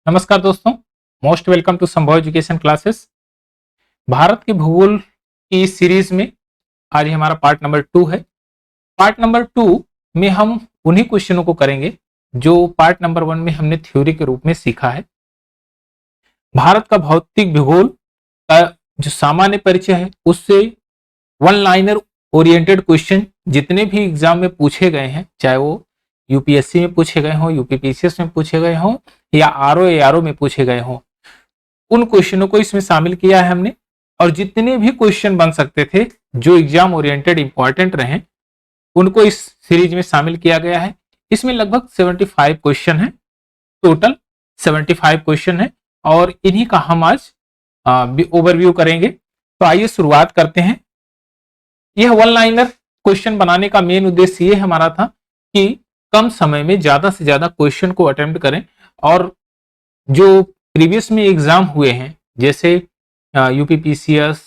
नमस्कार दोस्तों, most welcome to संभव एजुकेशन क्लासेस। भारत के भूगोल की इस सीरीज में आज हमारा पार्ट नंबर 2 है। पार्ट नंबर 2 में हम उन्हीं क्वेश्चनों को करेंगे जो पार्ट नंबर 1 में हमने थ्योरी के रूप में सीखा है। भारत का भौतिक भूगोल का जो सामान्य परिचय है उससे वन लाइनर ओरिएंटेड क्वेश्चन जितने भी एग्जाम में पूछे गए हैं, चाहे वो यूपीएससी में पूछे गए हों, यूपीपीसीएस में पूछे गए हों या आरओ में पूछे गए हों, उन क्वेश्चनों को इसमें शामिल किया है हमने। और जितने भी क्वेश्चन बन सकते थे जो एग्जाम ओरिएंटेड इंपॉर्टेंट रहे, उनको इस सीरीज में शामिल किया गया है। इसमें लगभग 75 क्वेश्चन है, टोटल 75 क्वेश्चन है और इन्हीं का हम आज ओवरव्यू करेंगे। तो आइए शुरुआत करते हैं। यह वन लाइनर क्वेश्चन बनाने का मेन उद्देश्य ये हमारा था कि कम समय में ज्यादा से ज्यादा क्वेश्चन को अटेम्प्ट करें और जो प्रीवियस में एग्जाम हुए हैं, जैसे यूपीपीसीएस,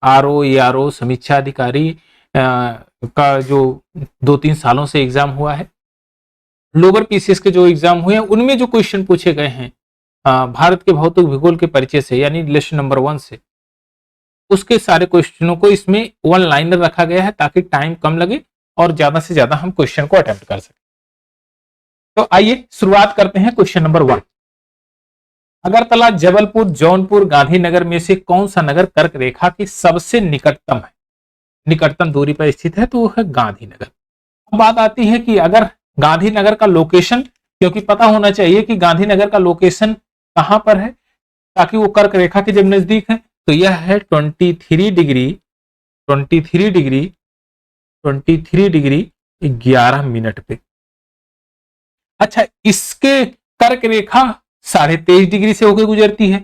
आरओ, एआरओ, समीक्षा अधिकारी का जो 2-3 सालों से एग्जाम हुआ है, लोअर पीसीएस के जो एग्जाम हुए हैं, उनमें जो क्वेश्चन पूछे गए हैं भारत के भौतिक भूगोल के परिचय से, यानी लेसन नंबर 1 से, उसके सारे क्वेश्चनों को इसमें वन लाइनर रखा गया है ताकि टाइम कम लगे और ज्यादा से ज्यादा हम क्वेश्चन को अटेम्प्ट कर सकें। तो आइए शुरुआत करते हैं क्वेश्चन नंबर 1। अगरतला, जबलपुर, जौनपुर, गांधीनगर में से कौन सा नगर कर्क रेखा की सबसे निकटतम है, निकटतम दूरी पर स्थित है? तो वो है गांधीनगर। अब बात आती है कि अगर गांधीनगर का लोकेशन, क्योंकि पता होना चाहिए कि गांधीनगर का लोकेशन कहां पर है ताकि वो कर्क रेखा के जब नजदीक है, तो यह है 23 डिग्री 11 मिनट पे। अच्छा, इसके कर्क रेखा 23.5 डिग्री से होकर गुजरती है,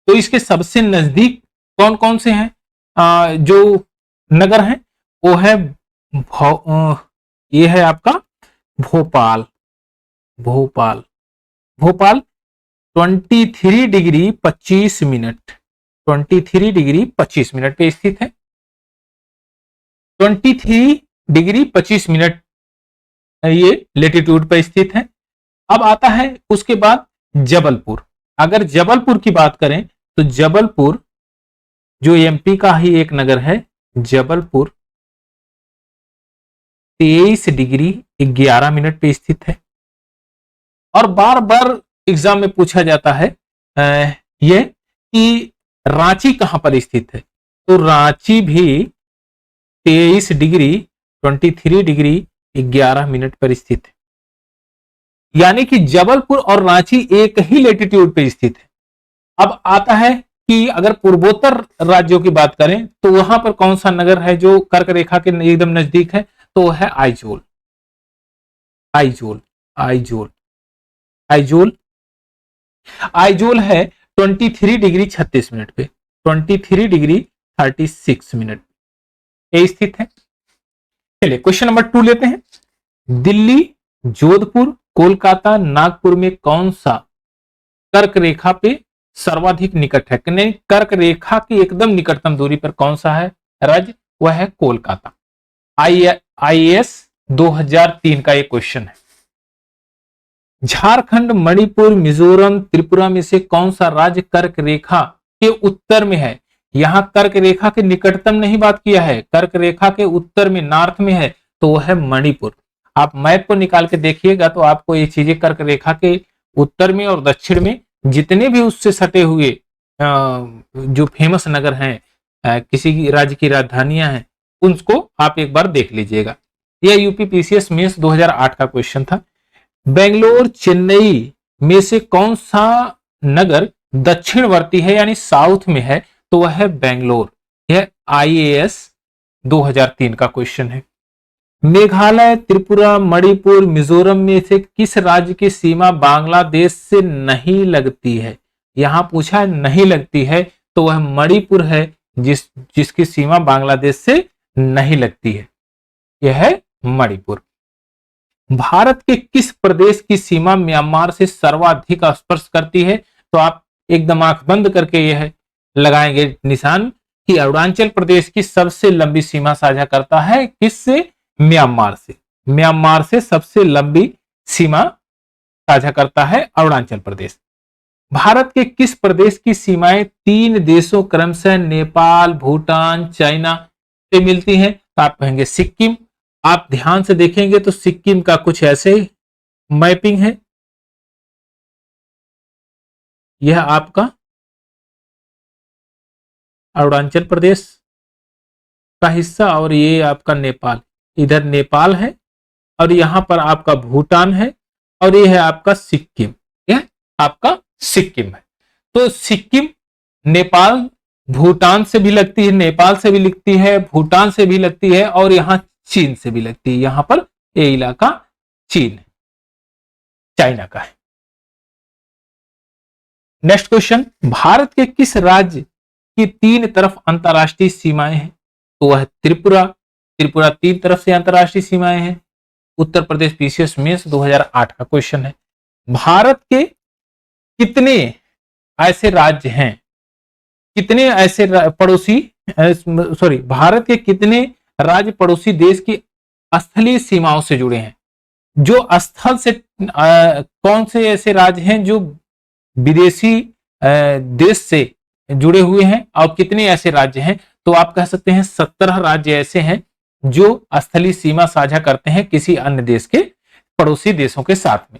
तो इसके सबसे नजदीक कौन कौन से हैं जो नगर हैं? वो है ये है आपका Bhopal. Bhopal 23 degree 25 minute, 23 degree 25 minute पे स्थित है। 23 डिग्री 25 मिनट ये लेटीट्यूड पर स्थित है। अब आता है उसके बाद जबलपुर। अगर जबलपुर की बात करें तो जबलपुर जो एमपी का ही एक नगर है, जबलपुर 23 डिग्री 11 मिनट पे स्थित है। और बार बार एग्जाम में पूछा जाता है यह कि रांची कहां पर स्थित है, तो रांची भी 23 डिग्री 11 मिनट पर स्थित है। यानी कि जबलपुर और रांची एक ही लेटीट्यूड पे स्थित है। अब आता है कि अगर पूर्वोत्तर राज्यों की बात करें तो वहां पर कौन सा नगर है जो कर्क रेखा के एकदम नजदीक है, तो वह है आइजोल। आइजोल है 23 डिग्री 36 मिनट पे, 23 डिग्री 36 मिनट पे स्थित है। चलिए क्वेश्चन नंबर 2 लेते हैं। दिल्ली, जोधपुर, कोलकाता, नागपुर में कौन सा कर्क रेखा पे सर्वाधिक निकट है? नहीं, कर्क रेखा की एकदम निकटतम दूरी पर कौन सा है राज्य? वह है कोलकाता। आईएएस 2003 का एक क्वेश्चन है। झारखंड, मणिपुर, मिजोरम, त्रिपुरा में से कौन सा राज्य कर्क रेखा के उत्तर में है? यहां कर्क रेखा के निकटतम नहीं बात किया है, कर्क रेखा के उत्तर में, नॉर्थ में है, तो वह है मणिपुर। आप मैप को निकाल के देखिएगा तो आपको ये चीजें कर्क रेखा के उत्तर में और दक्षिण में जितने भी उससे सटे हुए जो फेमस नगर हैं, किसी राज्य की राजधानियां हैं, उनको आप एक बार देख लीजिएगा। यह यूपीपीसीएस मेंस 2008 का क्वेश्चन था। बेंगलोर, चेन्नई में से कौन सा नगर दक्षिणवर्ती है यानी साउथ में है? तो वह है बेंगलोर। यह आईएएस 2003 का क्वेश्चन है। मेघालय, त्रिपुरा, मणिपुर, मिजोरम में से किस राज्य की सीमा बांग्लादेश से नहीं लगती है? यहां पूछा नहीं लगती है, तो वह मणिपुर है जिसकी सीमा बांग्लादेश से नहीं लगती है। यह है मणिपुर। भारत के किस प्रदेश की सीमा म्यांमार से सर्वाधिक स्पर्श करती है? तो आप एकदम आंख बंद करके यह लगाएंगे निशान कि अरुणाचल प्रदेश की सबसे लंबी सीमा साझा करता है किससे? म्यांमार से। म्यांमार से सबसे लंबी सीमा साझा करता है अरुणाचल प्रदेश। भारत के किस प्रदेश की सीमाएं 3 देशों क्रमशः नेपाल, भूटान, चाइना से मिलती हैं? तो आप कहेंगे सिक्किम। आप ध्यान से देखेंगे तो सिक्किम का कुछ ऐसे मैपिंग है। यह आपका अरुणाचल प्रदेश का हिस्सा और ये आपका नेपाल, इधर नेपाल है और यहां पर आपका भूटान है और ये है आपका सिक्किम, यह आपका सिक्किम है। तो सिक्किम नेपाल भूटान से भी लगती है, नेपाल से भी लगती है, भूटान से भी लगती है और यहां चीन से भी लगती है। यहां पर ये इलाका चीन, चाइना का है। नेक्स्ट क्वेश्चन, भारत के किस राज्य की 3 तरफ अंतरराष्ट्रीय सीमाएं हैं? तो वह त्रिपुरा। त्रिपुरा 3 तरफ से अंतरराष्ट्रीय सीमाएं हैं। उत्तर प्रदेश पीसीएस मेंस 2008 का क्वेश्चन है। भारत के कितने ऐसे राज्य हैं, कितने ऐसे पड़ोसी भारत के कितने राज्य पड़ोसी देश की स्थलीय सीमाओं से जुड़े हैं? जो स्थल से कौन से ऐसे राज्य हैं जो विदेशी देश से जुड़े हुए हैं और कितने ऐसे राज्य हैं? तो आप कह सकते हैं 17 राज्य ऐसे हैं जो स्थलीय सीमा साझा करते हैं किसी अन्य देश के पड़ोसी देशों के साथ में।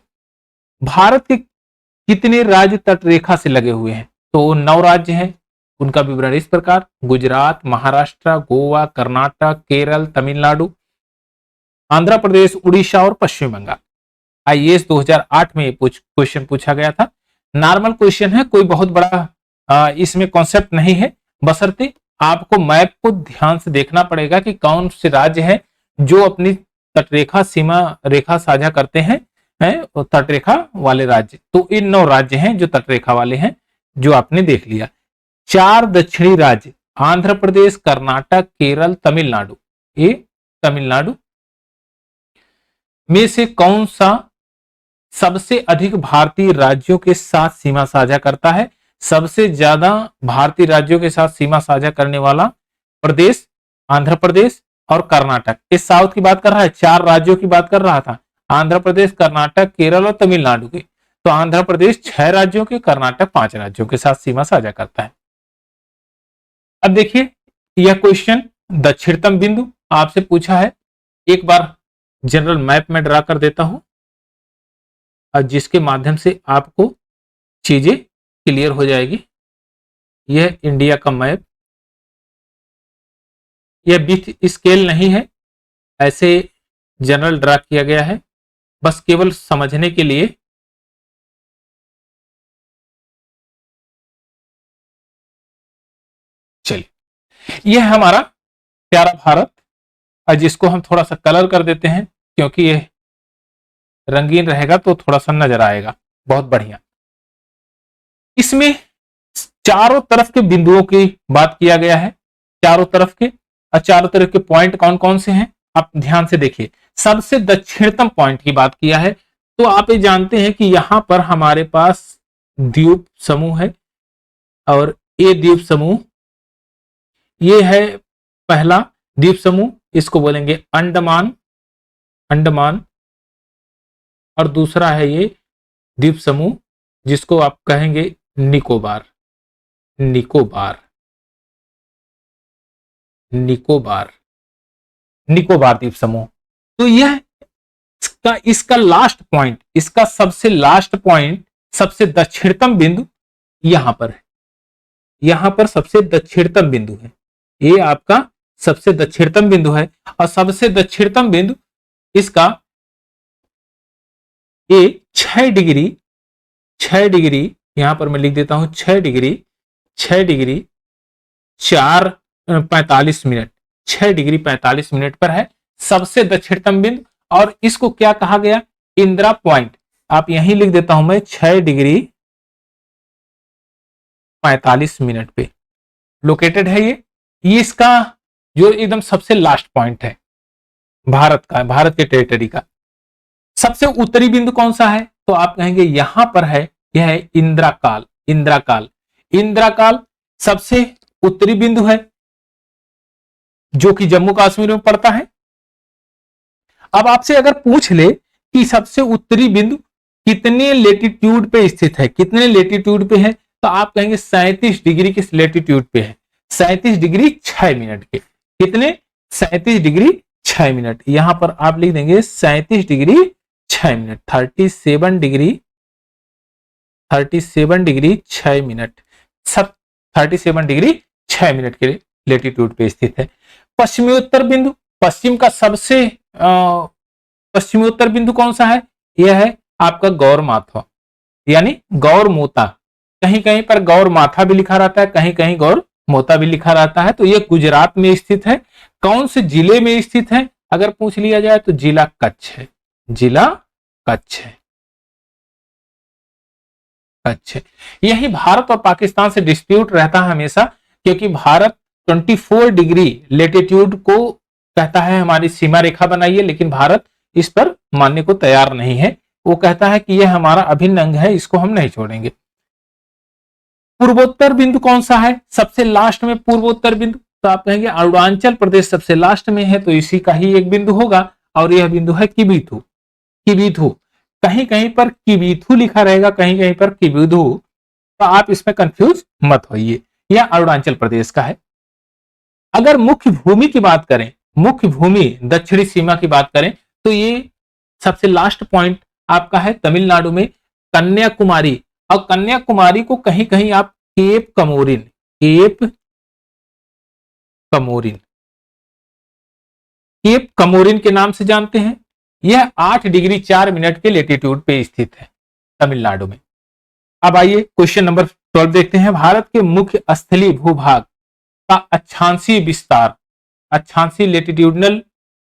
भारत के कितने राज्य तटरेखा से लगे हुए हैं? तो 9 राज्य हैं। उनका विवरण इस प्रकार: गुजरात, महाराष्ट्र, गोवा, कर्नाटक, केरल, तमिलनाडु, आंध्र प्रदेश, उड़ीसा और पश्चिम बंगाल। आईएएस 2008 में क्वेश्चन पूछा गया था। नॉर्मल क्वेश्चन है, कोई बहुत बड़ा इसमें कॉन्सेप्ट नहीं है, बशर्ते आपको मैप को ध्यान से देखना पड़ेगा कि कौन से राज्य हैं जो अपनी तटरेखा सीमा रेखा साझा करते हैं, तटरेखा वाले राज्य। तो इन 9 राज्य हैं जो तटरेखा वाले हैं, जो आपने देख लिया। 4 दक्षिणी राज्य आंध्र प्रदेश, कर्नाटक, केरल, तमिलनाडु। ये तमिलनाडु में से कौन सा सबसे अधिक भारतीय राज्यों के साथ सीमा साझा करता है? सबसे ज्यादा भारतीय राज्यों के साथ सीमा साझा करने वाला प्रदेश आंध्र प्रदेश और कर्नाटक। इस साउथ की बात कर रहा है, 4 राज्यों की बात कर रहा था, आंध्र प्रदेश, कर्नाटक, केरल और तमिलनाडु की। तो आंध्र प्रदेश 6 राज्यों के, कर्नाटक 5 राज्यों के साथ सीमा साझा करता है। अब देखिए, यह क्वेश्चन दक्षिणतम बिंदु आपसे पूछा है। एक बार जनरल मैप में ड्रा कर देता हूं और जिसके माध्यम से आपको चीजें क्लियर हो जाएगी। यह इंडिया का मैप, यह बिग स्केल नहीं है, ऐसे जनरल ड्रा किया गया है, बस केवल समझने के लिए। चलिए, यह हमारा प्यारा भारत, जिसको हम थोड़ा सा कलर कर देते हैं क्योंकि यह रंगीन रहेगा तो थोड़ा सा नजर आएगा। बहुत बढ़िया। इसमें चारों तरफ के बिंदुओं की बात किया गया है, चारों तरफ के, और चारों तरफ के पॉइंट कौन कौन से हैं आप ध्यान से देखिए। सबसे दक्षिणतम पॉइंट की बात किया है, तो आप ये जानते हैं कि यहां पर हमारे पास द्वीप समूह है और ये द्वीप समूह, ये है पहला द्वीप समूह, इसको बोलेंगे अंडमान, अंडमान। और दूसरा है ये द्वीप समूह जिसको आप कहेंगे निकोबार, निकोबार, निकोबार, निकोबार द्वीप समूह। तो यह इसका लास्ट पॉइंट, इसका सबसे लास्ट पॉइंट, सबसे दक्षिणतम बिंदु यहां पर है, यहां पर सबसे दक्षिणतम बिंदु है, ये आपका सबसे दक्षिणतम बिंदु है। और सबसे दक्षिणतम बिंदु इसका ये 6 डिग्री, 6 डिग्री, यहां पर मैं लिख देता हूं 6 degree, 6 degree 45 minute, 6 degree 45 minute पर है सबसे दक्षिणतम बिंदु। और इसको क्या कहा गया? इंदिरा पॉइंट। आप यहीं लिख देता हूं मैं 6 डिग्री 45 मिनट पे लोकेटेड है ये इसका जो एकदम सबसे लास्ट पॉइंट है भारत का, भारत के टेरिटरी का। सबसे उत्तरी बिंदु कौन सा है? तो आप कहेंगे यहां पर है, यह है इंदिरा काल, इंदिरा काल। इंदिरा काल सबसे उत्तरी बिंदु है जो कि जम्मू कश्मीर में पड़ता है। अब आपसे अगर पूछ ले कि सबसे उत्तरी बिंदु कितने लेटीट्यूड पे स्थित है, कितने लेटीट्यूड पे है, तो आप कहेंगे 37 डिग्री के लेटीट्यूड पे है, 37 डिग्री 6 मिनट के। कितने? 37 डिग्री 6 मिनट। यहां पर आप लिख देंगे 37 degree 6 minute, 37 degree 6 minute, 37 degree 6 minute के लेटीट्यूड पे स्थित है। पश्चिमोत्तर बिंदु, पश्चिम का सबसे पश्चिमोत्तर बिंदु कौन सा है? यह है आपका गौर माथा, यानी गौर मोता। कहीं कहीं पर गौर माथा भी लिखा रहता है, कहीं कहीं गौर मोता भी लिखा रहता है। तो यह गुजरात में स्थित है। कौन से जिले में स्थित है अगर पूछ लिया जाए तो जिला कच्छ है, जिला कच्छ है, कच्छ है। यही भारत और पाकिस्तान से डिस्प्यूट रहता है हमेशा, क्योंकि भारत 24 डिग्री लेटीट्यूड को कहता है हमारी सीमा रेखा बनाइए, लेकिन भारत इस पर मानने को तैयार नहीं है। वो कहता है कि यह हमारा अभिन्न अंग है, इसको हम नहीं छोड़ेंगे। पूर्वोत्तर बिंदु कौन सा है? सबसे लास्ट में पूर्वोत्तर बिंदु, तो आप कहेंगे अरुणाचल प्रदेश सबसे लास्ट में है, तो इसी का ही एक बिंदु होगा, और यह बिंदु है किबिथु। किबिथु, कहीं कहीं पर किबिथु लिखा रहेगा, कहीं कहीं पर किबिथु, तो आप इसमें कंफ्यूज मत होइए। यह अरुणाचल प्रदेश का है। अगर मुख्य भूमि की बात करें, मुख्य भूमि दक्षिणी सीमा की बात करें, तो ये सबसे लास्ट पॉइंट आपका है तमिलनाडु में कन्याकुमारी। और कन्याकुमारी को कहीं कहीं आप cap Comorin, cap Comorin, cap Comorin के नाम से जानते हैं। यह 8 डिग्री 4 मिनट के लेटीट्यूड पे स्थित है तमिलनाडु में। अब आइए क्वेश्चन नंबर 12 देखते हैं। भारत के मुख्य स्थलीय भूभाग का अक्षांशीय विस्तार, अक्षांशीय लेटीट्यूडनल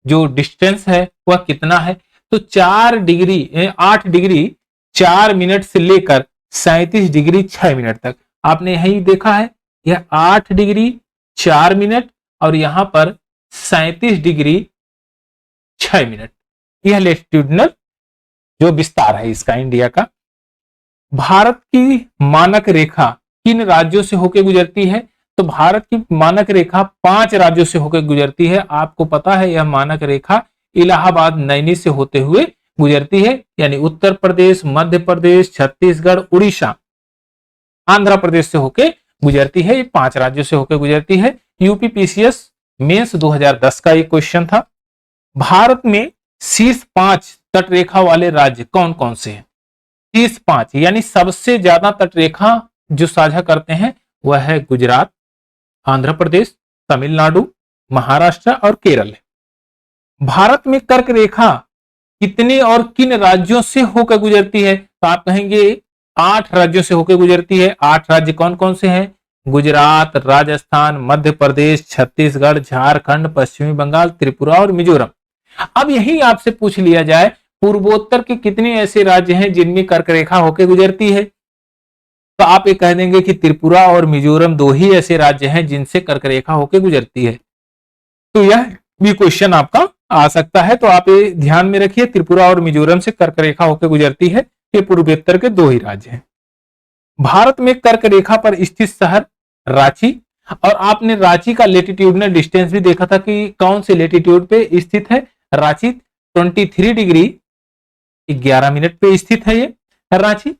जो डिस्टेंस है वह कितना है? तो 8 डिग्री 4 मिनट से लेकर 37 डिग्री 6 मिनट तक। आपने यही देखा है, यह 8 डिग्री 4 मिनट और यहां पर 37 डिग्री 6 मिनट, यह लेटीट्यूडनल जो विस्तार है इसका इंडिया का। भारत की मानक रेखा किन राज्यों से होकर गुजरती है? तो भारत की मानक रेखा 5 राज्यों से होकर गुजरती है। आपको पता है यह मानक रेखा इलाहाबाद नैनी से होते हुए गुजरती है, यानी उत्तर प्रदेश, मध्य प्रदेश, छत्तीसगढ़, उड़ीसा, आंध्र प्रदेश से होकर गुजरती है। ये 5 राज्यों से होकर गुजरती है। यूपी पीसीएस मेंस 2010 का एक क्वेश्चन था। भारत में शीर्ष 5 तट रेखा वाले राज्य कौन कौन से हैं? शीर्ष 5 यानी सबसे ज्यादा तट रेखा जो साझा करते हैं वह है गुजरात, आंध्र प्रदेश, तमिलनाडु, महाराष्ट्र और केरल है। भारत में कर्क रेखा कितने और किन राज्यों से होकर गुजरती है? तो आप कहेंगे 8 राज्यों से होकर गुजरती है। 8 राज्य कौन कौन से हैं? गुजरात, राजस्थान, मध्य प्रदेश, छत्तीसगढ़, झारखंड, पश्चिमी बंगाल, त्रिपुरा और मिजोरम। अब यही आपसे पूछ लिया जाए पूर्वोत्तर के कितने ऐसे राज्य हैं जिनमें कर्क रेखा होकर गुजरती है? तो आप ये कह देंगे कि त्रिपुरा और मिजोरम 2 ही ऐसे राज्य हैं जिनसे कर्क रेखा होकर गुजरती है। तो यह भी क्वेश्चन आपका आ सकता है, तो आप ये ध्यान में रखिए, त्रिपुरा और मिजोरम से कर्क रेखा होकर गुजरती है। ये पूर्वोत्तर के 2 ही राज्य हैं। भारत में कर्क रेखा पर स्थित शहर रांची, और आपने रांची का लेटीट्यूडनल डिस्टेंस भी देखा था कि कौन से लेटीट्यूड पे स्थित है। रांची 23 डिग्री 11 मिनट पे स्थित है ये रांची।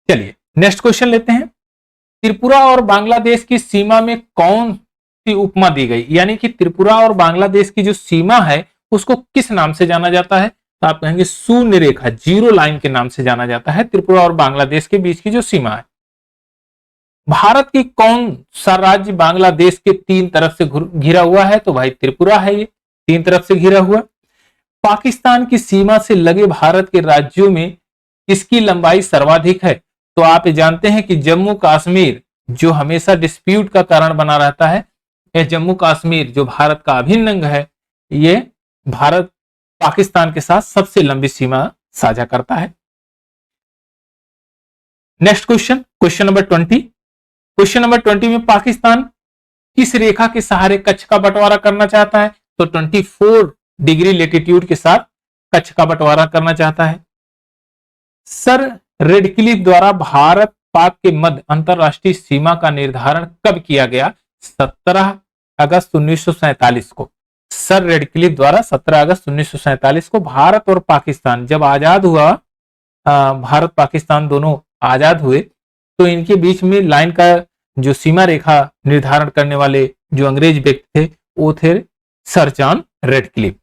चलिए नेक्स्ट क्वेश्चन लेते हैं। त्रिपुरा और बांग्लादेश की सीमा में कौन सी उपमा दी गई? यानी कि त्रिपुरा और बांग्लादेश की जो सीमा है उसको किस नाम से जाना जाता है? तो आप कहेंगे शून्य रेखा, 0 लाइन के नाम से जाना जाता है त्रिपुरा और बांग्लादेश के बीच की जो सीमा है। भारत की कौन सा राज्य बांग्लादेश के 3 तरफ से घिरा हुआ है? तो भाई त्रिपुरा है, ये 3 तरफ से घिरा हुआ। पाकिस्तान की सीमा से लगे भारत के राज्यों में किसकी लंबाई सर्वाधिक है? तो आप जानते हैं कि जम्मू कश्मीर जो हमेशा डिस्प्यूट का कारण बना रहता है, यह जम्मू कश्मीर जो भारत का अभिन्न अंग है, ये भारत पाकिस्तान के साथ सबसे लंबी सीमा साझा करता है। Next question, question number 20। Question number 20 में पाकिस्तान किस रेखा के सहारे कच्छ का बंटवारा करना चाहता है? तो 24 डिग्री लेटीट्यूड के साथ कच्छ का बंटवारा करना चाहता है। सर रेडक्लिफ द्वारा भारत पाक के मध्य अंतरराष्ट्रीय सीमा का निर्धारण कब किया गया? 17 अगस्त 1947 को। सर रेडक्लिफ द्वारा 17 अगस्त 1947 को भारत और पाकिस्तान जब आजाद हुआ भारत पाकिस्तान दोनों आजाद हुए तो इनके बीच में लाइन का जो सीमा रेखा निर्धारण करने वाले जो अंग्रेज व्यक्ति थे वो थे सर जॉन रेडक्लिफ।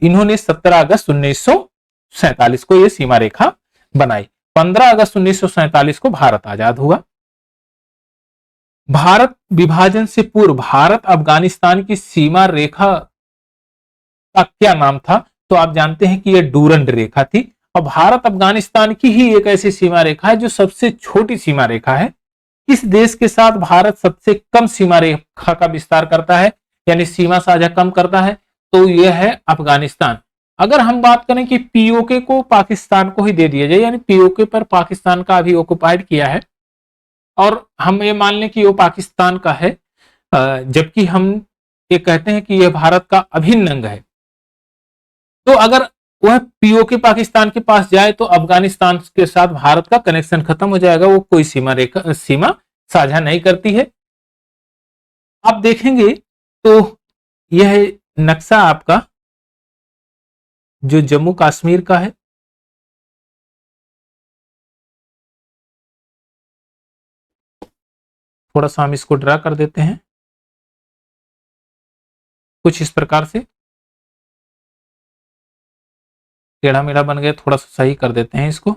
इन्होंने 17 अगस्त 1947 को यह सीमा रेखा बनाई। 15 अगस्त 1947 को भारत आजाद हुआ। भारत विभाजन से पूर्व भारत अफगानिस्तान की सीमा रेखा का क्या नाम था? तो आप जानते हैं कि यह डूरंड रेखा थी। और भारत अफगानिस्तान की ही एक ऐसी सीमा रेखा है जो सबसे छोटी सीमा रेखा है। इस देश के साथ भारत सबसे कम सीमा रेखा का विस्तार करता है, यानी सीमा साझा कम करता है, तो यह है अफगानिस्तान। अगर हम बात करें कि पीओके को पाकिस्तान को ही दे दिया जाए, यानी पीओके पर पाकिस्तान का अभी ऑक्युपाइड किया है और हम ये मान लें कि वो पाकिस्तान का है, जबकि हम ये कहते हैं कि यह भारत का अभिन्न अंग है, तो अगर वह पीओके पाकिस्तान के पास जाए तो अफगानिस्तान के साथ भारत का कनेक्शन खत्म हो जाएगा। वो कोई सीमा साझा नहीं करती है। आप देखेंगे तो यह नक्शा आपका जो जम्मू कश्मीर का है, थोड़ा सा हम इसको ड्रा कर देते हैं कुछ इस प्रकार से। टेढ़ा मेढ़ा बन गया, थोड़ा सा सही कर देते हैं इसको।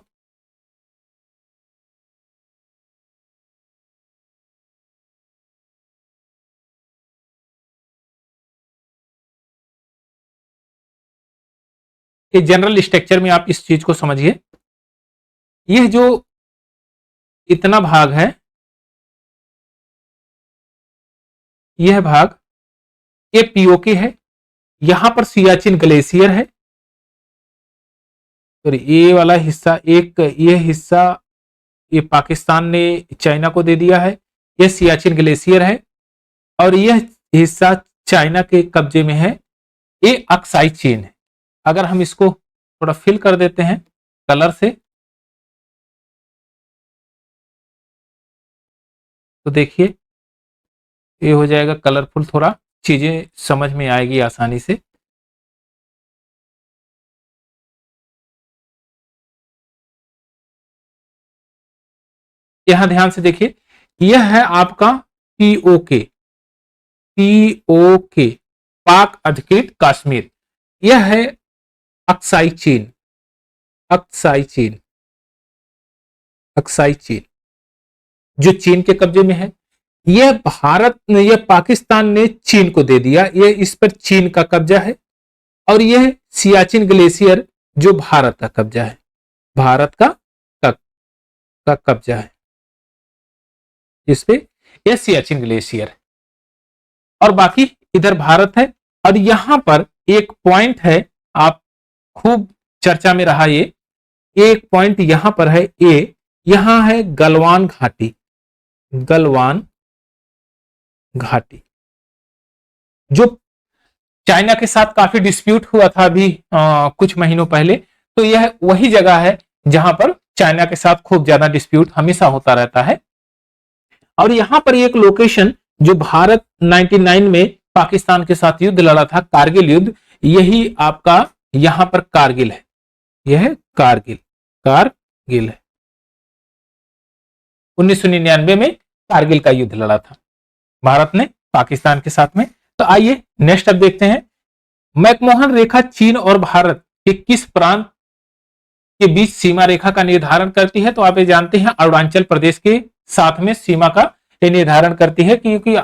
ये जनरल स्ट्रक्चर में आप इस चीज को समझिए। यह जो इतना भाग है, यह भाग ये पीओके है। यहां पर सियाचिन ग्लेशियर है और ये वाला हिस्सा, ये हिस्सा ये पाकिस्तान ने चाइना को दे दिया है। यह सियाचिन ग्लेशियर है और यह हिस्सा चाइना के कब्जे में है। ये अक्साई चीन है। अगर हम इसको थोड़ा फिल कर देते हैं कलर से तो देखिए ये हो जाएगा कलरफुल, थोड़ा चीजें समझ में आएगी आसानी से। यहां ध्यान से देखिए, यह है आपका पीओके, पीओके पाक अधिकृत कश्मीर। यह है अक्साई चीन, अक्साई चीन, अक्साई चीन जो चीन के कब्जे में है। यह भारत ने, यह पाकिस्तान ने चीन को दे दिया, यह इस पर चीन का कब्जा है। और यह सियाचिन ग्लेशियर जो भारत का कब्जा है, भारत का कब्जा है इस पे, यह सियाचिन ग्लेशियर और बाकी इधर भारत है। और यहां पर एक पॉइंट है, आप खूब चर्चा में रहा ये, एक पॉइंट यहां पर है, ये यहां है गलवान घाटी, गलवान घाटी जो चाइना के साथ काफी डिस्प्यूट हुआ था अभी कुछ महीनों पहले। तो यह वही जगह है जहां पर चाइना के साथ खूब ज्यादा डिस्प्यूट हमेशा होता रहता है। और यहां पर एक लोकेशन जो भारत 99 में पाकिस्तान के साथ युद्ध लड़ा था, कारगिल युद्ध, यही आपका यहां पर कारगिल है। यह कारगिल, कारगिल है। 1999 में कारगिल का युद्ध लड़ा था भारत ने पाकिस्तान के साथ में। तो आइए नेक्स्ट अब देखते हैं, मैकमोहन रेखा चीन और भारत के किस प्रांत के बीच सीमा रेखा का निर्धारण करती है? तो आप ये जानते हैं अरुणाचल प्रदेश के साथ में सीमा का ये निर्धारण करती है, क्योंकि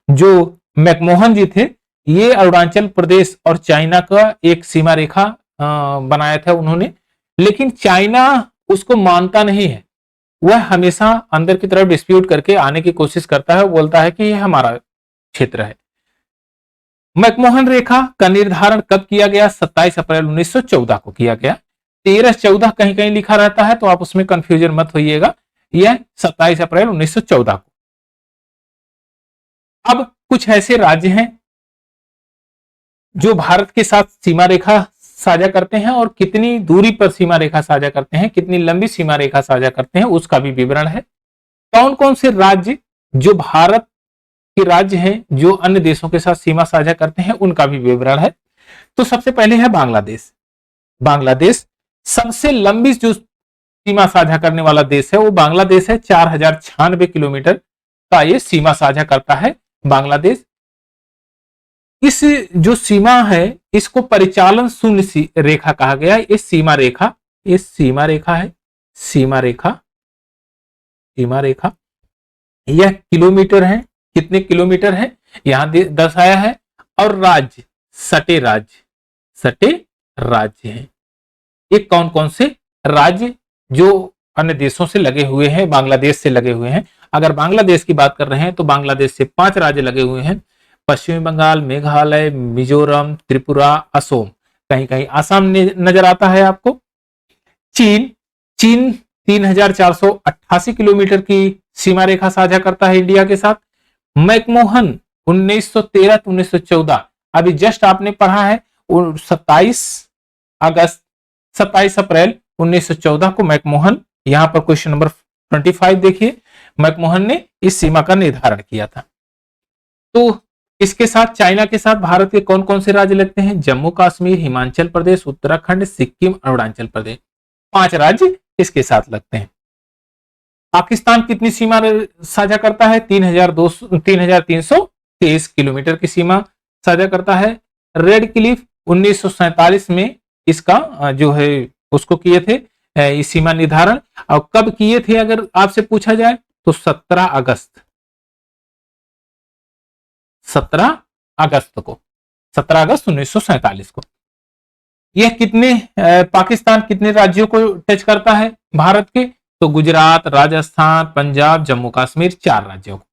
जो मैकमोहन जी थे ये अरुणाचल प्रदेश और चाइना का एक सीमा रेखा बनाया था उन्होंने, लेकिन चाइना उसको मानता नहीं है। वह हमेशा अंदर की तरफ डिस्प्यूट करके आने की कोशिश करता है, बोलता है कि यह हमारा क्षेत्र है। मैकमोहन रेखा का निर्धारण कब किया गया? 27 अप्रैल 1914 को किया गया। 13-14 कहीं कहीं लिखा रहता है तो आप उसमें कंफ्यूजन मत होइएगा, यह 27 अप्रैल 1914 को। अब कुछ ऐसे राज्य हैं जो भारत के साथ सीमा रेखा साझा करते हैं और कितनी दूरी पर सीमा रेखा साझा करते हैं, कितनी लंबी सीमा रेखा साझा करते हैं, उसका भी विवरण है। कौन कौन से राज्य जो भारत के राज्य हैं जो अन्य देशों के साथ सीमा साझा करते हैं, उनका भी विवरण है। तो सबसे पहले है बांग्लादेश। बांग्लादेश सबसे लंबी जो सीमा साझा करने वाला देश है वो बांग्लादेश है। 4096 किलोमीटर का ये सीमा साझा करता है बांग्लादेश। इस जो सीमा है इसको परिचालन शून्य रेखा कहा गया है। ये सीमा रेखा है, सीमा रेखा यह किलोमीटर है, कितने किलोमीटर है यहां दर्शाया है। और राज्य सटे राज्य हैं। ये कौन कौन से राज्य जो अन्य देशों से लगे हुए हैं, बांग्लादेश से लगे हुए हैं। अगर बांग्लादेश की बात कर रहे हैं तो बांग्लादेश से 5 राज्य लगे हुए हैं, पश्चिमी बंगाल, मेघालय, मिजोरम, त्रिपुरा, असम। कहीं कहीं आसाम नजर आता है आपको। चीन 3488 किलोमीटर की सीमा रेखा साझा करता है इंडिया के साथ। मैकमोहन 1913 1914 अभी जस्ट आपने पढ़ा है 27 अप्रैल 1914 को मैकमोहन, यहां पर क्वेश्चन नंबर 25 देखिए, मैकमोहन ने इस सीमा का निर्धारण किया था। तो इसके साथ चाइना के साथ भारत के कौन कौन से राज्य लगते हैं? जम्मू कश्मीर, हिमाचल प्रदेश, उत्तराखंड, सिक्किम, अरुणाचल प्रदेश। 5 राज्य इसके साथ लगते हैं। पाकिस्तान कितनी सीमा साझा करता है? 3323 किलोमीटर की सीमा साझा करता है। रेड क्लिफ 1947 में इसका जो है उसको किए थे इस सीमा निर्धारण। और कब किए थे अगर आपसे पूछा जाए तो 17 अगस्त को, 17 अगस्त 1947 को। यह पाकिस्तान कितने राज्यों को टच करता है भारत के? तो गुजरात, राजस्थान, पंजाब, जम्मू कश्मीर, 4 राज्यों को।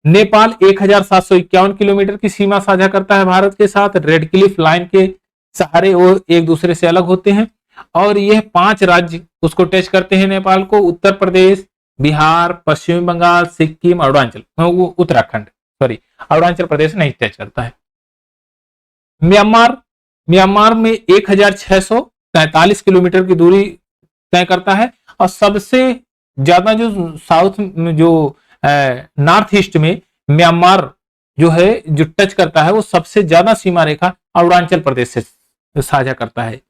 नेपाल 1751 किलोमीटर की सीमा साझा करता है भारत के साथ। रेड क्लिफ लाइन के सहारे वो एक दूसरे से अलग होते हैं। और यह 5 राज्य उसको टच करते हैं नेपाल को: उत्तर प्रदेश, बिहार, पश्चिमी बंगाल, सिक्किम, उत्तराखंड, सॉरी अरुणाचल प्रदेश नहीं टच करता है। म्यांमार में 1643 किलोमीटर की दूरी तय करता है। और सबसे ज्यादा जो साउथ में जो नॉर्थ ईस्ट में म्यांमार जो है जो टच करता है वो सबसे ज्यादा सीमा रेखा अरुणाचल प्रदेश से साझा करता है।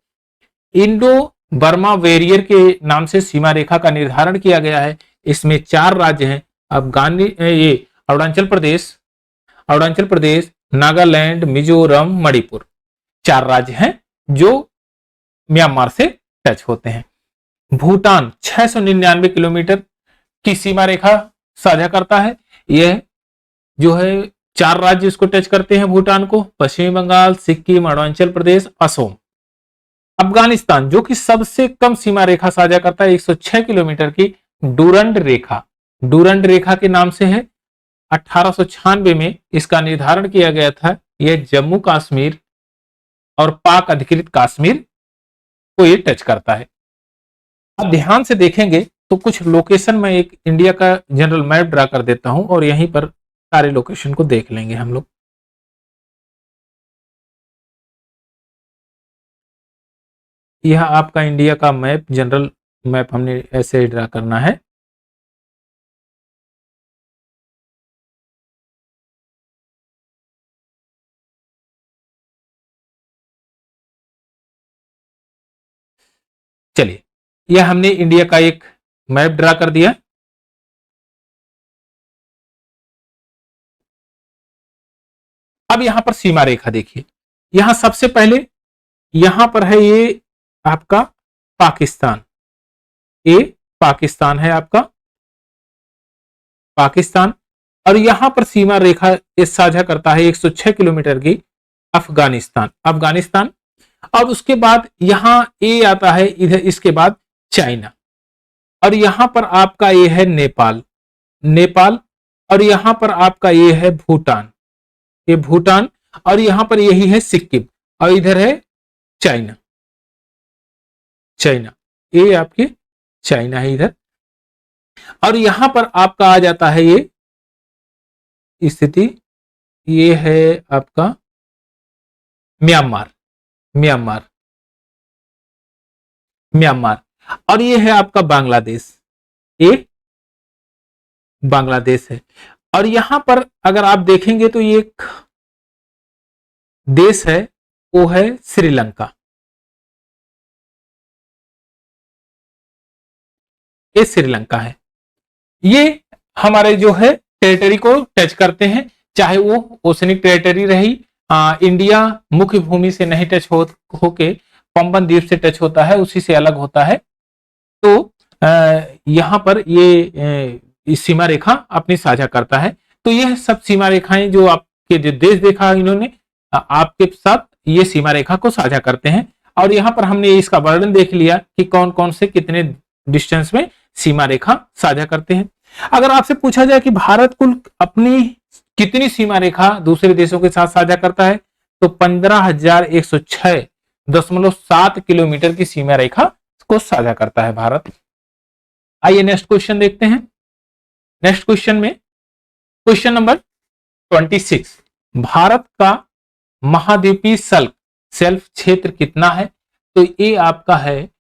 इंडो बर्मा वेरियर के नाम से सीमा रेखा का निर्धारण किया गया है। इसमें 4 राज्य हैं, ये अरुणाचल प्रदेश, नागालैंड, मिजोरम, मणिपुर। 4 राज्य हैं जो म्यांमार से टच होते हैं। भूटान 699 किलोमीटर की सीमा रेखा साझा करता है। यह जो है 4 राज्य इसको टच करते हैं भूटान को: पश्चिमी बंगाल, सिक्किम, अरुणाचल प्रदेश, असम। अफगानिस्तान जो कि सबसे कम सीमा रेखा साझा करता है 106 किलोमीटर की डूरंड रेखा के नाम से है। 1896 में इसका निर्धारण किया गया था। यह जम्मू कश्मीर और पाक अधिकृत कश्मीर को ये टच करता है। अब ध्यान से देखेंगे तो कुछ लोकेशन में एक इंडिया का जनरल मैप ड्रा कर देता हूं और यहीं पर सारे लोकेशन को देख लेंगे हम लोग। यह आपका इंडिया का मैप, जनरल मैप हमने ऐसे ही ड्रा करना है। चलिए, यह हमने इंडिया का एक मैप ड्रा कर दिया। अब यहां पर सीमा रेखा देखिए। यहां सबसे पहले यहां पर है ये आपका पाकिस्तान, ये पाकिस्तान है आपका पाकिस्तान। और यहां पर सीमा रेखा ये साझा करता है 106 किलोमीटर की अफगानिस्तान। और उसके बाद यहां ए आता है इधर, इसके बाद चाइना। और यहां पर आपका ये है नेपाल। और यहां पर आपका ये है भूटान। और यहां पर यही है सिक्किम। और इधर है चाइना, ये आपके चाइना है इधर। और यहां पर आपका आ जाता है ये स्थिति, ये है आपका म्यांमार। और ये है आपका बांग्लादेश है। और यहां पर अगर आप देखेंगे तो ये एक देश है, वो है श्रीलंका। ये श्रीलंका है। ये हमारे जो है टेरिटरी को टच करते हैं, चाहे वो ओशनिक टेरिटरी रही, इंडिया मुख्य भूमि से नहीं टच होके पंबन द्वीप से टच होता है, उसी से अलग होता है। तो यहाँ पर ये सीमा रेखा अपनी साझा करता है। तो यह सब सीमा रेखाएं जो आपके जो देश देखा इन्होंने आपके साथ ये सीमा रेखा को साझा करते हैं। और यहाँ पर हमने इसका वर्णन देख लिया कि कौन कौन से कितने डिस्टेंस में सीमा रेखा साझा करते हैं। अगर आपसे पूछा जाए कि भारत कुल अपनी कितनी सीमा रेखा दूसरे देशों के साथ साझा करता है, तो 15,106.7 किलोमीटर की सीमा रेखा को साझा करता है भारत। आइए नेक्स्ट क्वेश्चन देखते हैं। नेक्स्ट क्वेश्चन में क्वेश्चन नंबर 26, भारत का महाद्वीपीय शेल्फ क्षेत्र कितना है? तो ये आपका है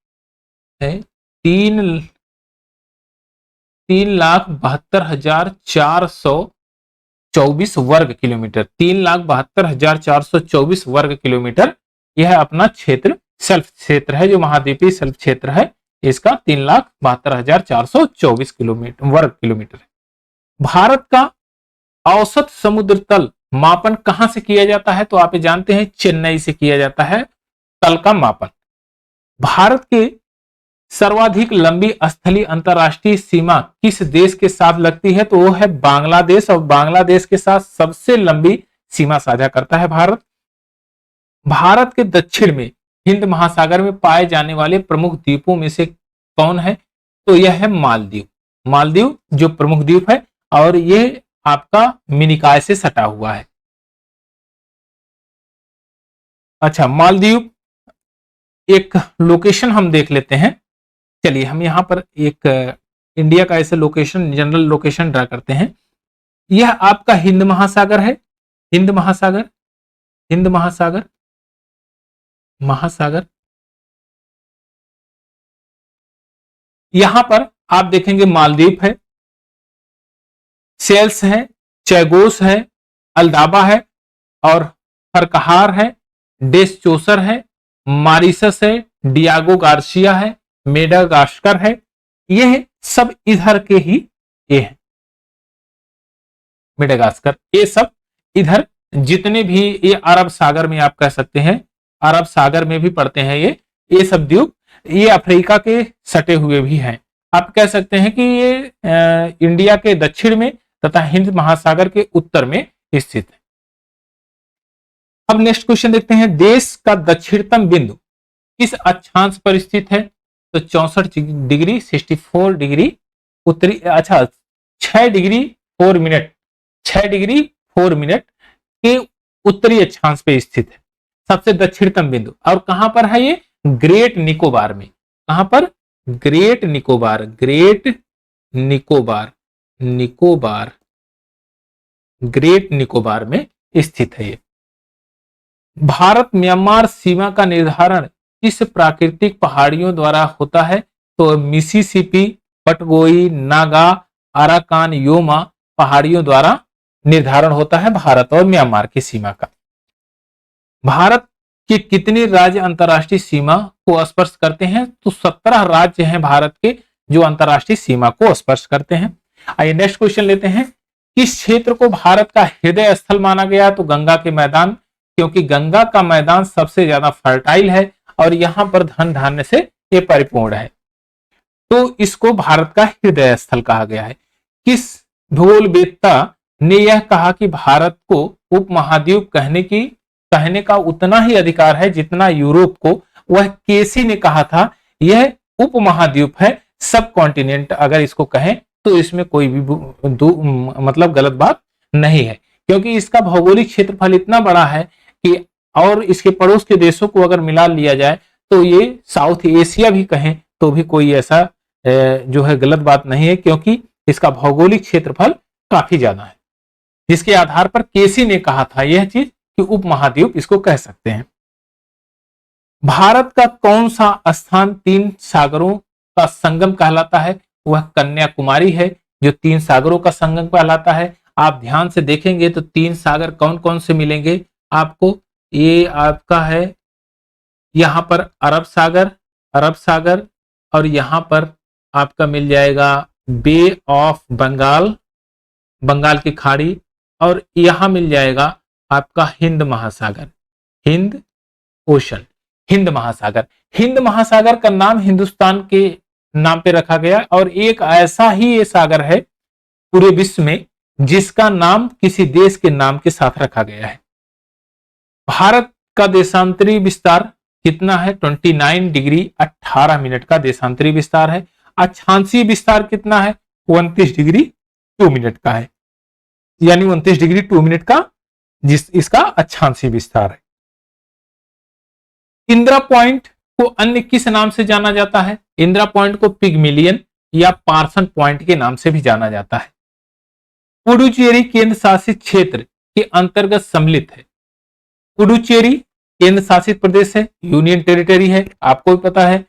3,72,424 वर्ग किलोमीटर। 3,72,424 वर्ग किलोमीटर यह अपना क्षेत्र सेल्फ क्षेत्र है, जो महाद्वीपीय सेल्फ क्षेत्र है इसका 3,72,424 किलोमीटर वर्ग किलोमीटर है। भारत का औसत समुद्र तल मापन कहां से किया जाता है? तो आप जानते हैं चेन्नई से किया जाता है तल का मापन। भारत के सर्वाधिक लंबी स्थलीय अंतरराष्ट्रीय सीमा किस देश के साथ लगती है? तो वो है बांग्लादेश, और बांग्लादेश के साथ सबसे लंबी सीमा साझा करता है भारत। भारत के दक्षिण में हिंद महासागर में पाए जाने वाले प्रमुख द्वीपों में से कौन है? तो यह है मालदीव। मालदीव जो प्रमुख द्वीप है, और यह आपका मिनिकॉय से सटा हुआ है। अच्छा, मालदीव एक लोकेशन हम देख लेते हैं। चलिए हम यहां पर एक इंडिया का ऐसे लोकेशन, जनरल लोकेशन ड्रा करते हैं। यह आपका हिंद महासागर है, हिंद महासागर, हिंद महासागर, महासागर। यहां पर आप देखेंगे मालदीव है, सेल्स है, चैगोस है, अल्दाबा है, और फरकहार है, डेसचोसर है, मॉरिशस है, डियागो गार्सिया है, मेडागास्कर है। यह सब इधर के ही ये है, मेडागास्कर। ये सब इधर जितने भी ये अरब सागर में आप कह सकते हैं, अरब सागर में भी पड़ते हैं ये सब द्वीप, ये अफ्रीका के सटे हुए भी हैं। आप कह सकते हैं कि ये इंडिया के दक्षिण में तथा हिंद महासागर के उत्तर में स्थित है। अब नेक्स्ट क्वेश्चन देखते हैं। देश का दक्षिणतम बिंदु किस अक्षांश पर स्थित है? तो 64 डिग्री 64 डिग्री उत्तरी, अच्छा 6 डिग्री 4 मिनट, 6 डिग्री 4 मिनट के उत्तरी अक्षांश पे स्थित है सबसे दक्षिणतम बिंदु। और कहां पर है ये? ग्रेट निकोबार में। कहां पर? Great Nicobar, great Nicobar, Nicobar, great Nicobar में स्थित है ये। भारत म्यांमार सीमा का निर्धारण किस प्राकृतिक पहाड़ियों द्वारा होता है? तो मिसिसिपी, पटगोई, नागा, अराकान, योमा पहाड़ियों द्वारा निर्धारण होता है भारत और म्यांमार की सीमा का। भारत के कितने राज्य अंतरराष्ट्रीय सीमा को स्पर्श करते हैं? तो 17 राज्य हैं भारत के जो अंतरराष्ट्रीय सीमा को स्पर्श करते हैं। आइए नेक्स्ट क्वेश्चन लेते हैं। किस क्षेत्र को भारत का हृदय स्थल माना गया? तो गंगा के मैदान, क्योंकि गंगा का मैदान सबसे ज्यादा फर्टाइल है और यहां पर धन धान्य से ये परिपूर्ण है, तो इसको भारत का हृदय स्थल कहा गया है। किस भूगोलवेत्ता ने यह कहा कि भारत को उपमहाद्वीप कहने का उतना ही अधिकार है जितना यूरोप को? वह केसी ने कहा था यह उपमहाद्वीप है, सब कॉन्टिनेंट अगर इसको कहें तो इसमें कोई भी मतलब गलत बात नहीं है, क्योंकि इसका भौगोलिक क्षेत्रफल इतना बड़ा है कि और इसके पड़ोस के देशों को अगर मिला लिया जाए तो ये साउथ एशिया भी कहें तो भी कोई ऐसा जो है गलत बात नहीं है, क्योंकि इसका भौगोलिक क्षेत्रफल काफी ज्यादा है, जिसके आधार पर केसी ने कहा था यह चीज कि उपमहाद्वीप इसको कह सकते हैं। भारत का कौन सा स्थान 3 सागरों का संगम कहलाता है? वह कन्याकुमारी है, जो 3 सागरों का संगम कहलाता है। आप ध्यान से देखेंगे तो 3 सागर कौन कौन से मिलेंगे आपको? ये आपका है यहां पर अरब सागर और यहां पर आपका मिल जाएगा बे ऑफ बंगाल, बंगाल की खाड़ी, और यहां मिल जाएगा आपका हिंद महासागर, हिंद ओशन, हिंद महासागर। हिंद महासागर का नाम हिंदुस्तान के नाम पे रखा गया, और एक ऐसा ही ये सागर है पूरे विश्व में जिसका नाम किसी देश के नाम के साथ रखा गया है। भारत का देशांतरी विस्तार कितना है? 29 डिग्री 18 मिनट का देशांतरी विस्तार है। अक्षांशीय विस्तार कितना है? 29 डिग्री 2 मिनट का है, यानी 29 डिग्री 2 मिनट का जिस इसका अक्षांशीय विस्तार है। इंदिरा पॉइंट को अन्य किस नाम से जाना जाता है? इंदिरा पॉइंट को पिगमिलियन या पार्सन पॉइंट के नाम से भी जाना जाता है। पुडुचेरी केंद्र शासित क्षेत्र के अंतर्गत सम्मिलित है। पुडुचेरी केंद्र शासित प्रदेश है, यूनियन टेरिटरी है, आपको भी पता है।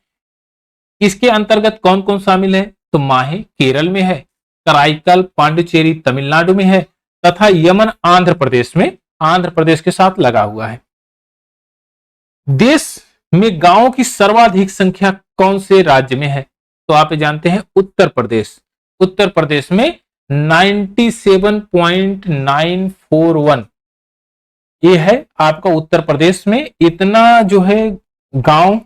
इसके अंतर्गत कौन कौन शामिल है? तो माहे केरल में है, कराईकल पांडिचेरी तमिलनाडु में है, तथा यमन आंध्र प्रदेश में, आंध्र प्रदेश के साथ लगा हुआ है। देश में गांवों की सर्वाधिक संख्या कौन से राज्य में है? तो आप जानते हैं उत्तर प्रदेश। उत्तर प्रदेश में 97.941 ये है आपका उत्तर प्रदेश में। इतना जो है गांव,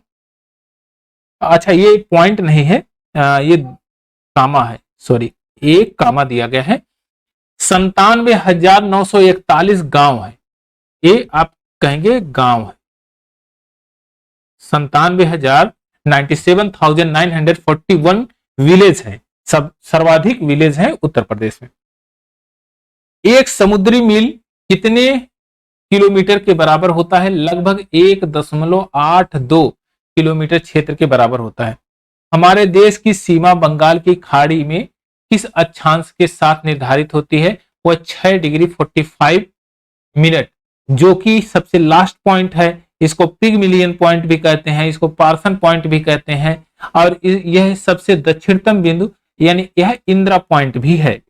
अच्छा ये पॉइंट नहीं है, ये कामा है, सॉरी एक कामा दिया गया है। 97,941 गांव है, ये आप कहेंगे गांव है। 97,941 विलेज है, सब सर्वाधिक विलेज है उत्तर प्रदेश में। एक समुद्री मील कितने किलोमीटर के बराबर होता है? लगभग 1.82 किलोमीटर क्षेत्र के बराबर होता है। हमारे देश की सीमा बंगाल की खाड़ी में किस अक्षांश के साथ निर्धारित होती है? वह 6 डिग्री 45 मिनट, जो कि सबसे लास्ट पॉइंट है। इसको पिगमिलियन पॉइंट भी कहते हैं, इसको पार्सन पॉइंट भी कहते हैं, और यह सबसे दक्षिणतम बिंदु यानी यह इंदिरा पॉइंट भी है।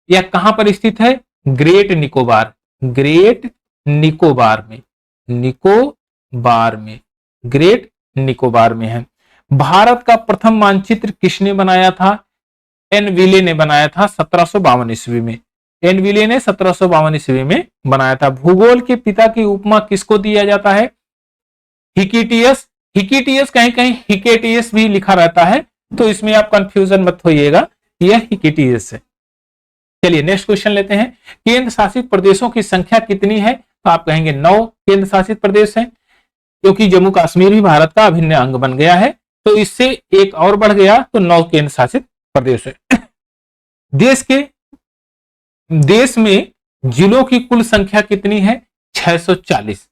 यह कहां पर स्थित है? ग्रेट निकोबार, ग्रेट निकोबार में, निकोबार में, ग्रेट निकोबार में है। भारत का प्रथम मानचित्र किसने बनाया था? एन विले ने बनाया था 1752 ईस्वी में। एन विले ने 1752 ईस्वी में बनाया था। भूगोल के पिता की उपमा किसको दिया जाता है? हिकिटियस, हिकिटियस कहीं कहीं हिकेटियस भी लिखा रहता है, तो इसमें आप कंफ्यूजन मत होइएगा, यह हिकिटियस है। चलिए नेक्स्ट क्वेश्चन लेते हैं। केंद्र शासित प्रदेशों की संख्या कितनी है? तो आप कहेंगे 9 केंद्र शासित प्रदेश है, क्योंकि जम्मू कश्मीर भी भारत का अभिन्न अंग बन गया है, तो इससे एक और बढ़ गया, तो 9 केंद्र शासित प्रदेश है। देश में जिलों की कुल संख्या कितनी है? 640।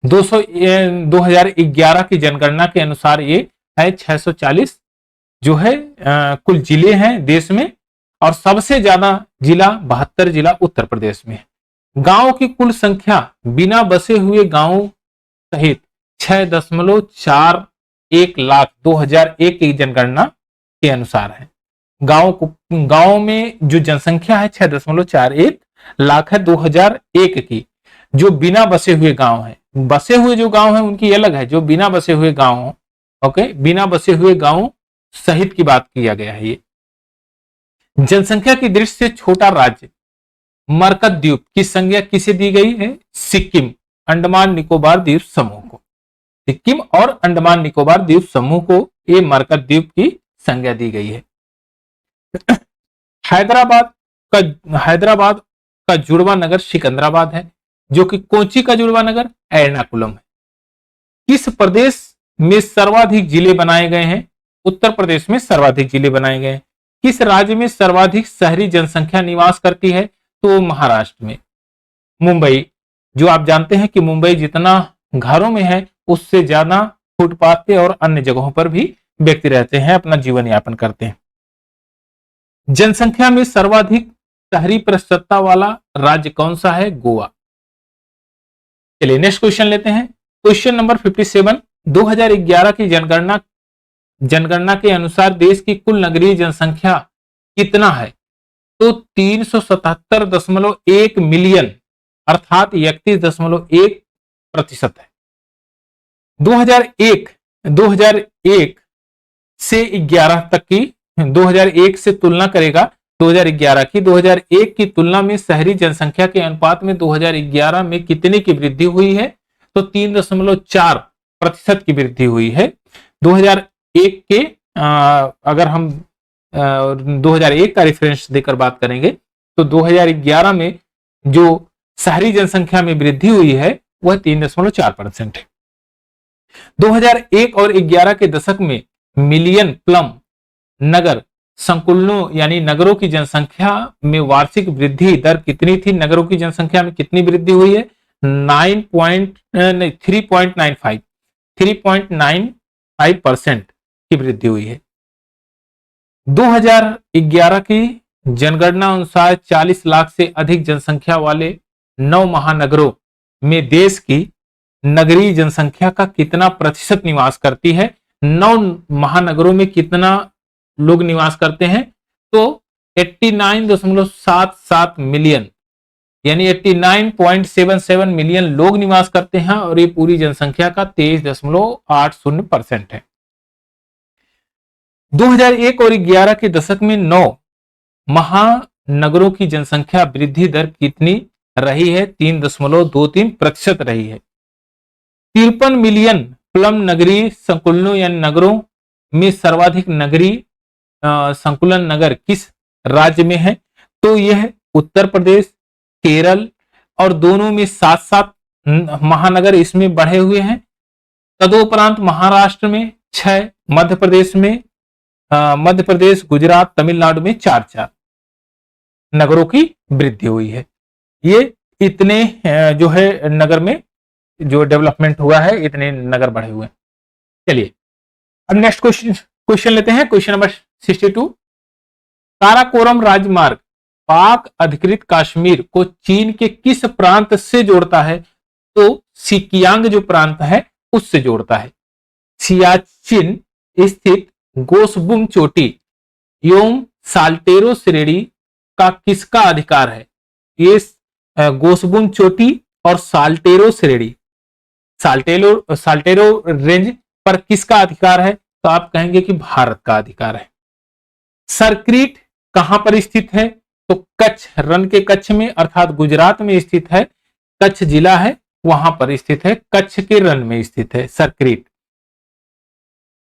2011 की जनगणना के अनुसार ये है 640 जो है कुल जिले हैं देश में, और सबसे ज्यादा जिला 72 जिला उत्तर प्रदेश में है। गांव की कुल संख्या बिना बसे हुए गांवों सहित 6.41 लाख 2001 की जनगणना के अनुसार है। गांव में जो जनसंख्या है 6.41 लाख है 2001 की, जो बिना बसे हुए गांव है। बसे हुए जो गांव है उनकी अलग है, जो बिना बसे हुए गांव, ओके, बिना बसे हुए गांव सहित की बात किया गया है। ये जनसंख्या की दृष्टि से छोटा राज्य मरकत द्वीप की संज्ञा किसे दी गई है? सिक्किम, अंडमान निकोबार द्वीप समूह को। सिक्किम और अंडमान निकोबार द्वीप समूह को ये मरकत द्वीप की संज्ञा दी गई है। हैदराबाद का जुड़वा नगर सिकंदराबाद है, जो कि कोची का जुड़वा नगर एर्नाकुलम है। किस प्रदेश में सर्वाधिक जिले बनाए गए हैं? उत्तर प्रदेश में सर्वाधिक जिले बनाए गए हैं। किस राज्य में सर्वाधिक शहरी जनसंख्या निवास करती है? तो महाराष्ट्र में। मुंबई, जो आप जानते हैं कि मुंबई जितना घरों में है उससे ज्यादा फुटपाथ पे और अन्य जगहों पर भी व्यक्ति रहते हैं, अपना जीवन यापन करते हैं। जनसंख्या में सर्वाधिक शहरी प्रस्तुतता वाला राज्य कौन सा है? गोवा। चलिए नेक्स्ट क्वेश्चन लेते हैं। Question number 57। 2011 की जनगणना के अनुसार देश की कुल नगरीय जनसंख्या कितना है? तो 377.1 मिलियन अर्थात 31.1% है। 2001 से 11 तक की 2001 से तुलना करेगा 2011 की, 2001 की तुलना में शहरी जनसंख्या के अनुपात में 2011 में कितने की वृद्धि हुई है? तो 3.4% की वृद्धि हुई है। 2001 के अगर हम 2001 का रेफरेंस देकर बात करेंगे तो 2011 में जो शहरी जनसंख्या में वृद्धि हुई है वह 3.4% है। 2001 और 11 के दशक में मिलियन प्लम नगर संकुलनों यानी नगरों की जनसंख्या में वार्षिक वृद्धि दर कितनी थी? नगरों की जनसंख्या में कितनी वृद्धि हुई है? 3.95% की वृद्धि हुई है। 2011 की जनगणना अनुसार 40 लाख से अधिक जनसंख्या वाले 9 महानगरों में देश की नगरीय जनसंख्या का कितना प्रतिशत निवास करती है? 9 महानगरों में कितना लोग निवास करते हैं? तो 89.77 मिलियन यानी 89.77 मिलियन लोग निवास करते हैं और ये पूरी जनसंख्या का 23.80% है। 2001 और 11 के दशक में 9 महानगरों की जनसंख्या वृद्धि दर कितनी रही है? 3.23% रही है। 53 मिलियन प्लम नगरीय संकुलनों यानी नगरों में सर्वाधिक नगरीय संकुलन नगर किस राज्य में है? तो यह उत्तर प्रदेश, केरल और दोनों में 7-7 महानगर इसमें बढ़े हुए हैं। तदुपरांत महाराष्ट्र में 6, मध्य प्रदेश, गुजरात, तमिलनाडु में 4-4 नगरों की वृद्धि हुई है। ये इतने जो है नगर में जो डेवलपमेंट हुआ है, इतने नगर बढ़े हुए हैं। चलिए अब नेक्स्ट क्वेश्चन लेते हैं। Question number 62। काराकोरम राजमार्ग पाक अधिकृत कश्मीर को चीन के किस प्रांत से जोड़ता है? तो सिकियांग जो प्रांत है उससे जोड़ता है। सियाचिन स्थित गोसबुम चोटी एवं साल्टेरो श्रेणी का किसका अधिकार है? ये गोसबुम चोटी और साल्टेरो श्रेणी, साल्टेरो रेंज पर किसका अधिकार है? तो आप कहेंगे कि भारत का अधिकार है। सरक्रीट कहां पर स्थित है? तो कच्छ, रन के कच्छ में अर्थात गुजरात में स्थित है। कच्छ जिला है वहां पर स्थित है, कच्छ के रन में स्थित है सरक्रीट।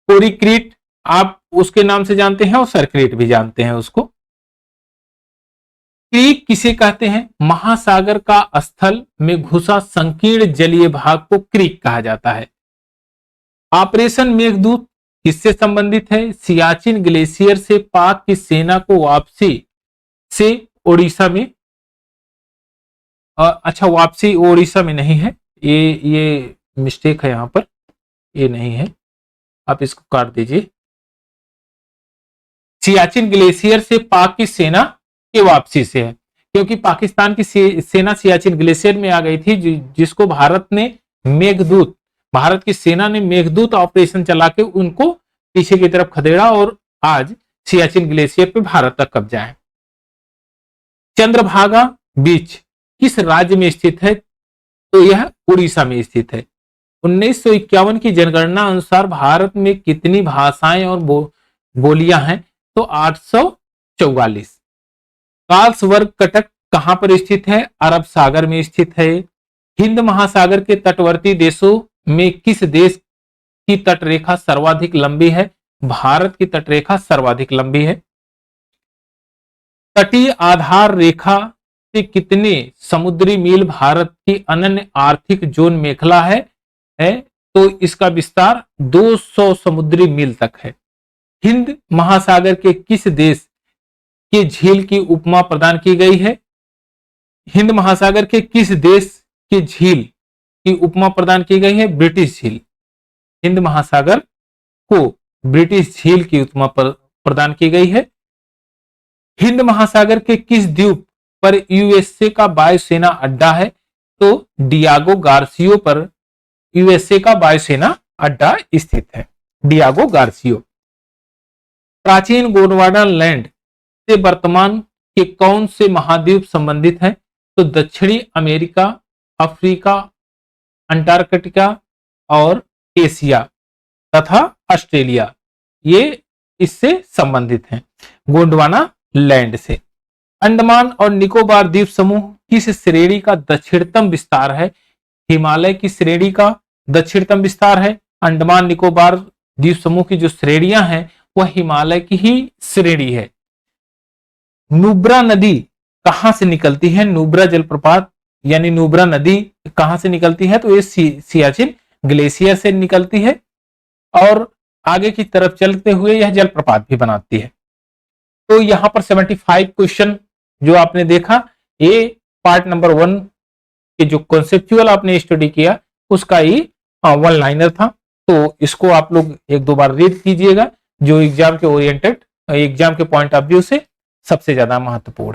कोरिक्रीट आप उसके नाम से जानते हैं और सरक्रीट भी जानते हैं उसको। क्रीक किसे कहते हैं? महासागर का स्थल में घुसा संकीर्ण जलीय भाग को क्रीक कहा जाता है। ऑपरेशन मेघदूत किससे संबंधित है? सियाचिन ग्लेशियर से पाक की सेना को वापसी से ओडिशा में, अच्छा वापसी ओडिशा में नहीं है, ये मिस्टेक है यहां पर, ये नहीं है, आप इसको काट दीजिए। सियाचिन ग्लेशियर से पाक की सेना की वापसी से है, क्योंकि पाकिस्तान की सेना सियाचिन ग्लेशियर में आ गई थी, जिसको भारत की सेना ने मेघदूत ऑपरेशन चला के उनको पीछे की तरफ खदेड़ा और आज सियाचिन ग्लेशियर पे भारत का कब्जा है। चंद्रभागा बीच किस राज्य में स्थित है? तो यह उड़ीसा में स्थित है। 1951 की जनगणना अनुसार भारत में कितनी भाषाएं और बोलियां हैं? तो 844। कार्लसवर्ग कटक कहां पर स्थित है? अरब सागर में स्थित है। हिंद महासागर के तटवर्ती देशों में किस देश की तटरेखा सर्वाधिक लंबी है? भारत की तटरेखा सर्वाधिक लंबी है। तटीय आधार रेखा से कितने समुद्री मील भारत की अनन्य आर्थिक जोन मेखला है? तो इसका विस्तार 200 समुद्री मील तक है। हिंद महासागर के किस देश की झील की उपमा प्रदान की गई है? हिंद महासागर के किस देश की झील की उपमा प्रदान की गई है? ब्रिटिश झील। हिंद महासागर को ब्रिटिश झील की उपमा प्रदान की गई है। हिंद महासागर के किस द्वीप पर यूएसए का वायुसेना अड्डा है? तो डियागो गार्सियो पर यूएसए का वायुसेना अड्डा स्थित है, डियागो गार्सियो। प्राचीन गोंडवाना लैंड से वर्तमान के कौन से महाद्वीप संबंधित हैं? तो दक्षिणी अमेरिका, अफ्रीका, अंटार्कटिका और एशिया तथा ऑस्ट्रेलिया, ये इससे संबंधित हैं, गोंडवाना लैंड से। अंडमान और निकोबार द्वीप समूह किस श्रेणी का दक्षिणतम विस्तार है? हिमालय की श्रेणी का दक्षिणतम विस्तार है। अंडमान निकोबार द्वीप समूह की जो श्रेणियां हैं वह हिमालय की ही श्रेणी है। नुब्रा नदी कहां से निकलती है? नुब्रा जलप्रपात यानी नुब्रा नदी कहां से निकलती है? तो ये सियाचिन ग्लेशियर से निकलती है और आगे की तरफ चलते हुए यह जलप्रपात भी बनाती है। तो यहां पर 75 क्वेश्चन जो आपने देखा, ये पार्ट नंबर 1 के जो कॉन्सेप्चुअल आपने स्टडी किया उसका ही वन लाइनर था। तो इसको आप लोग एक दो बार रीड कीजिएगा, जो एग्जाम के ओरिएंटेड, एग्जाम के पॉइंट ऑफ व्यू से सबसे ज्यादा महत्वपूर्ण है।